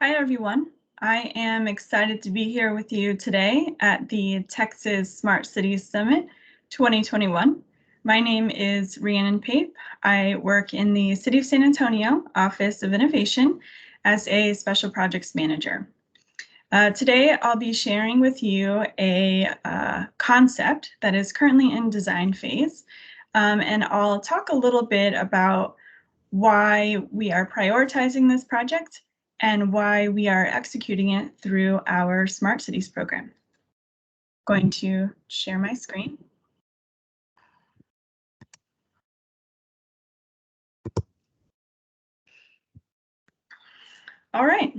Hi, everyone. I am excited to be here with you today at the Texas Smart Cities Summit 2021. My name is Rhiannon Pape. I work in the City of San Antonio Office of Innovation as a Special Projects Manager. Today, I'll be sharing with you a concept that is currently in design phase, and I'll talk a little bit about why we are prioritizing this project and why we are executing it through our Smart Cities program. I'm going to share my screen. All right.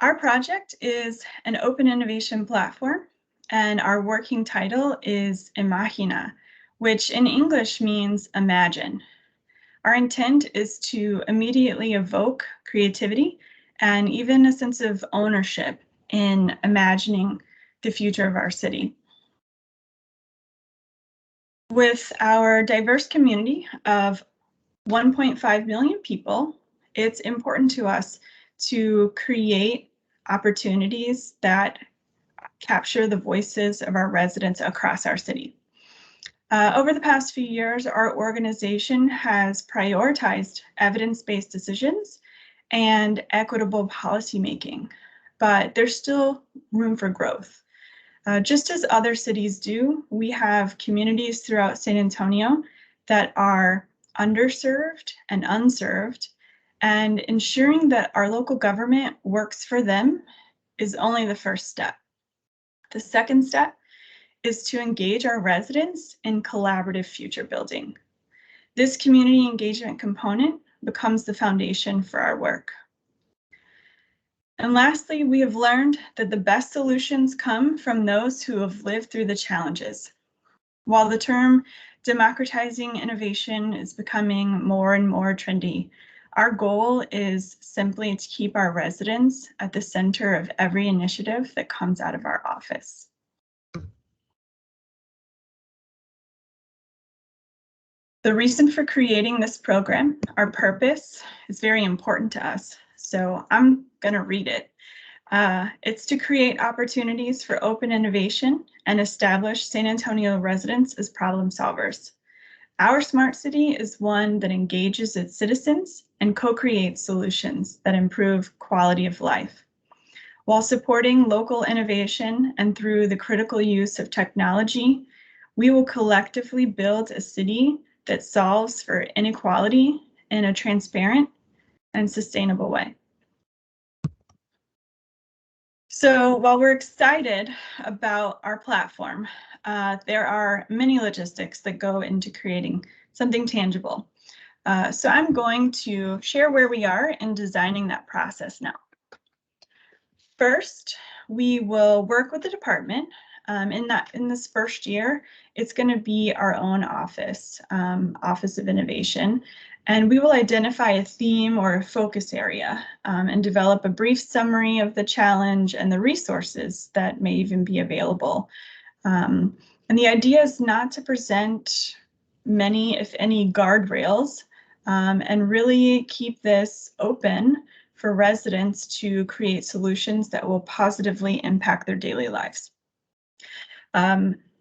Our project is an open innovation platform, and our working title is Imagina, which in English means imagine. Our intent is to immediately evoke creativity and even a sense of ownership in imagining the future of our city. With our diverse community of 1.5 million people, it's important to us to create opportunities that capture the voices of our residents across our city. Over the past few years, our organization has prioritized evidence-based decisions and equitable policymaking, but there's still room for growth. Just as other cities do, we have communities throughout San Antonio that are underserved and unserved, and ensuring that our local government works for them is only the first step. The second step is to engage our residents in collaborative future building. This community engagement component becomes the foundation for our work. And lastly, we have learned that the best solutions come from those who have lived through the challenges. While the term democratizing innovation is becoming more and more trendy, our goal is simply to keep our residents at the center of every initiative that comes out of our office. The reason for creating this program, our purpose, is very important to us, so I'm going to read it. It's to create opportunities for open innovation and establish San Antonio residents as problem solvers. Our smart city is one that engages its citizens and co-creates solutions that improve quality of life. While supporting local innovation and through the critical use of technology, we will collectively build a city that solves for inequality in a transparent and sustainable way. So while we're excited about our platform, there are many logistics that go into creating something tangible. So I'm going to share where we are in designing that process now. First, we will work with the department. In this first year, it's going to be our own office, Office of Innovation, and we will identify a theme or a focus area and develop a brief summary of the challenge and the resources that may even be available. And the idea is not to present many, if any, guardrails, and really keep this open for residents to create solutions that will positively impact their daily lives.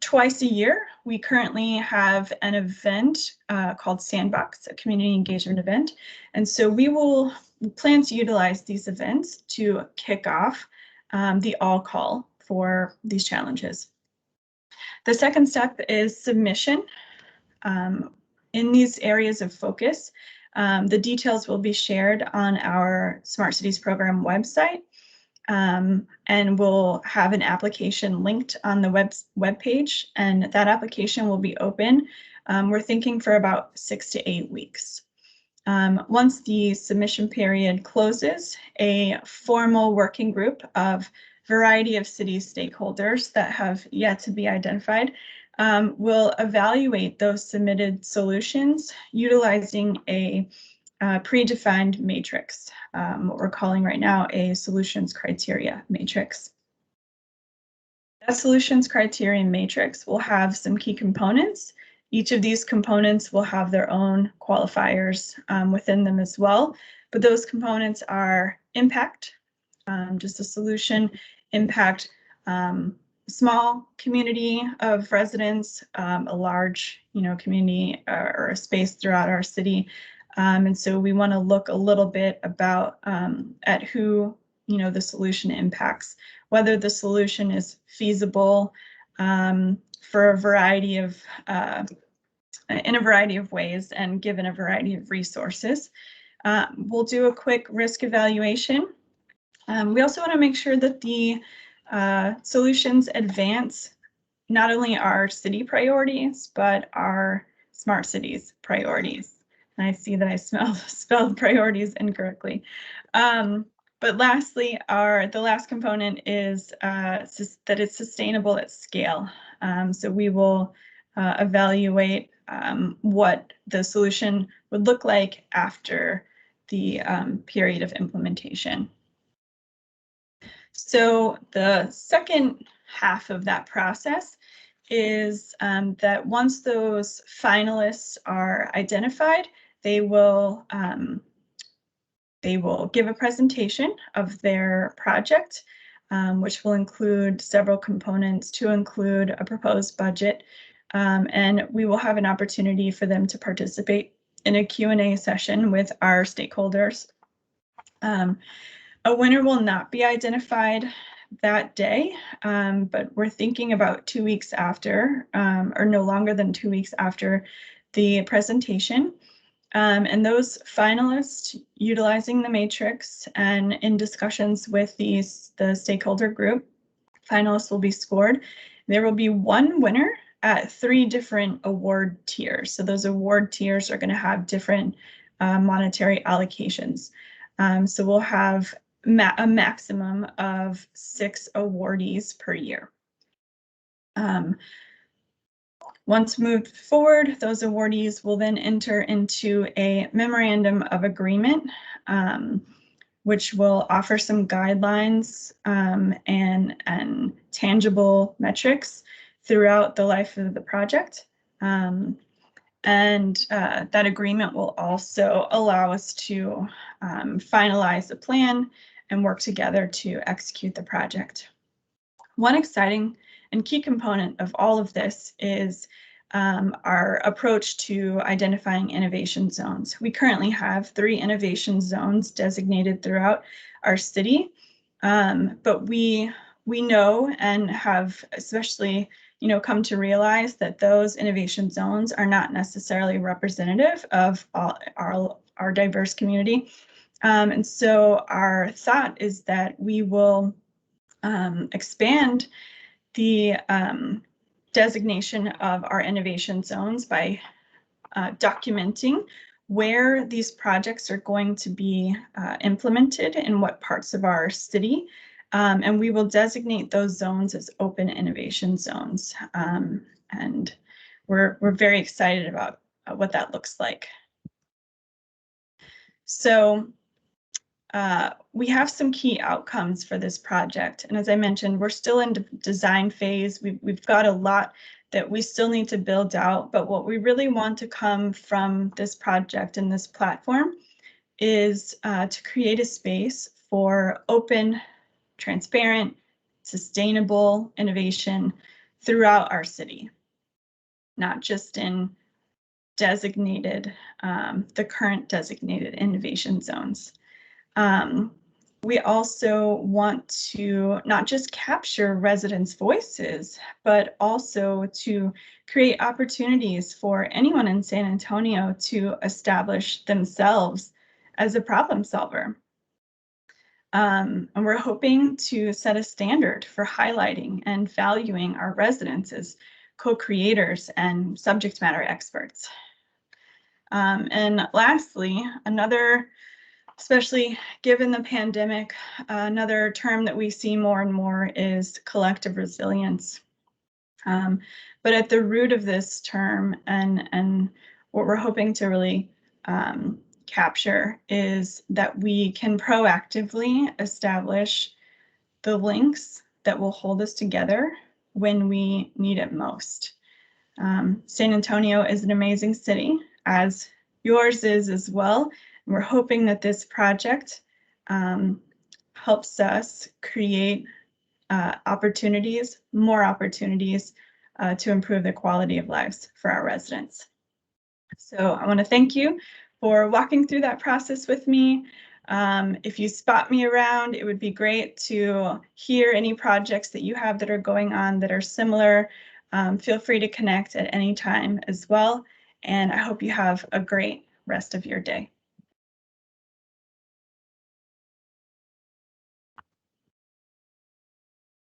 Twice a year, we currently have an event called Sandbox, a community engagement event. And so we will plan to utilize these events to kick off the all call for these challenges. The second step is submission. In these areas of focus, the details will be shared on our Smart Cities program website. And we'll have an application linked on the web page, and that application will be open. We're thinking for about 6 to 8 weeks. Once the submission period closes, a formal working group of variety of city stakeholders that have yet to be identified will evaluate those submitted solutions utilizing a predefined matrix, what we're calling right now a solutions criteria matrix. That solutions criteria matrix will have some key components, Each of these components will have their own qualifiers within them as well, but those components are impact, just a solution, impact, small community of residents, a large, community or a space throughout our city. And so we want to look a little bit about at who, the solution impacts, whether the solution is feasible for a variety of in a variety of ways and given a variety of resources. We'll do a quick risk evaluation. We also want to make sure that the solutions advance not only our city priorities, but our smart cities priorities. And I see that I spelled priorities incorrectly. But lastly, the last component is that it's sustainable at scale. So we will evaluate what the solution would look like after the period of implementation. So the second half of that process is that once those finalists are identified, they will give a presentation of their project, which will include several components to include a proposed budget, and we will have an opportunity for them to participate in a Q&A session with our stakeholders. A winner will not be identified that day, but we're thinking about 2 weeks after, or no longer than 2 weeks after the presentation. And those finalists utilizing the matrix and in discussions with the stakeholder group, finalists will be scored. There will be one winner at 3 different award tiers. So those award tiers are going to have different monetary allocations. So we'll have a maximum of 6 awardees per year. Once moved forward, those awardees will then enter into a memorandum of agreement, which will offer some guidelines and tangible metrics throughout the life of the project. And that agreement will also allow us to finalize the plan and work together to execute the project. One exciting and key component of all of this is our approach to identifying innovation zones. We currently have 3 innovation zones designated throughout our city, but we know and have especially come to realize that those innovation zones are not necessarily representative of our diverse community. And so our thought is that we will expand the designation of our innovation zones by documenting where these projects are going to be implemented in what parts of our city. And we will designate those zones as open innovation zones. And we're very excited about what that looks like. So we have some key outcomes for this project. And as I mentioned, we're still in design phase. We've got a lot that we still need to build out, but what we really want to come from this project and this platform is to create a space for open, transparent, sustainable innovation throughout our city, not just in designated, the current designated innovation zones. We also want to not just capture residents' voices, but also to create opportunities for anyone in San Antonio to establish themselves as a problem solver. And we're hoping to set a standard for highlighting and valuing our residents as co-creators and subject matter experts. And lastly, especially given the pandemic, another term that we see more and more is collective resilience. But at the root of this term and what we're hoping to really capture is that we can proactively establish the links that will hold us together when we need it most. San Antonio is an amazing city, as yours is as well. We're hoping that this project helps us create more opportunities to improve the quality of lives for our residents. So I want to thank you for walking through that process with me. If you spot me around, it would be great to hear any projects that you have that are going on that are similar. Feel free to connect at any time as well. And I hope you have a great rest of your day.